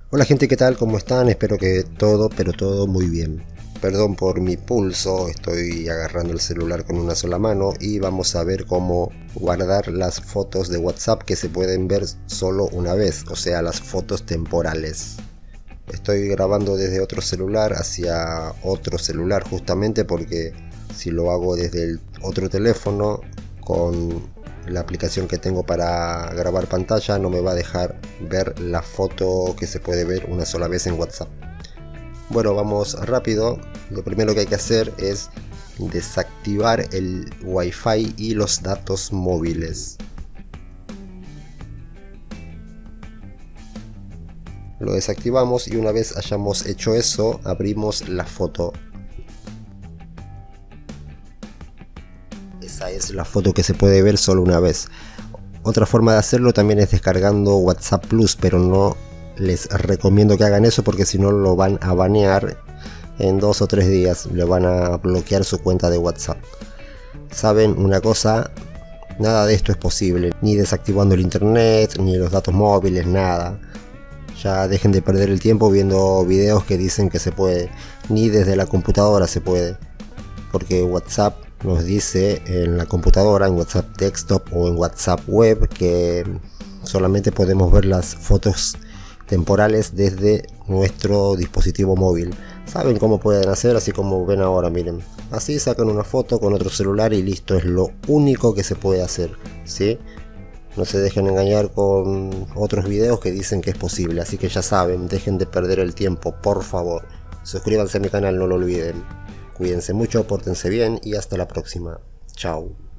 Hola gente, ¿qué tal? ¿Cómo están? Espero que todo, pero todo muy bien. Perdón por mi pulso, estoy agarrando el celular con una sola mano y vamos a ver cómo guardar las fotos de WhatsApp que se pueden ver solo una vez, o sea, las fotos temporales. Estoy grabando desde otro celular hacia otro celular justamente porque si lo hago desde el otro teléfono con la aplicación que tengo para grabar pantalla no me va a dejar ver la foto que se puede ver una sola vez en WhatsApp. Bueno, vamos rápido. Lo primero que hay que hacer es desactivar el Wi-Fi y los datos móviles. Lo desactivamos y una vez hayamos hecho eso, abrimos la foto. Esa es la foto que se puede ver solo una vez. Otra forma de hacerlo también es descargando WhatsApp Plus, pero no les recomiendo que hagan eso porque si no lo van a banear en 2 o 3 días, le van a bloquear su cuenta de WhatsApp. ¿Saben una cosa? Nada de esto es posible, ni desactivando el internet, ni los datos móviles, nada. Ya dejen de perder el tiempo viendo videos que dicen que se puede, ni desde la computadora se puede, porque WhatsApp nos dice en la computadora, en WhatsApp Desktop o en WhatsApp Web, que solamente podemos ver las fotos temporales desde nuestro dispositivo móvil. Saben cómo pueden hacer, así como ven ahora, miren. Así sacan una foto con otro celular y listo, es lo único que se puede hacer, ¿sí? No se dejen engañar con otros videos que dicen que es posible, así que ya saben, dejen de perder el tiempo, por favor. Suscríbanse a mi canal, no lo olviden. Cuídense mucho, pórtense bien y hasta la próxima. Chao.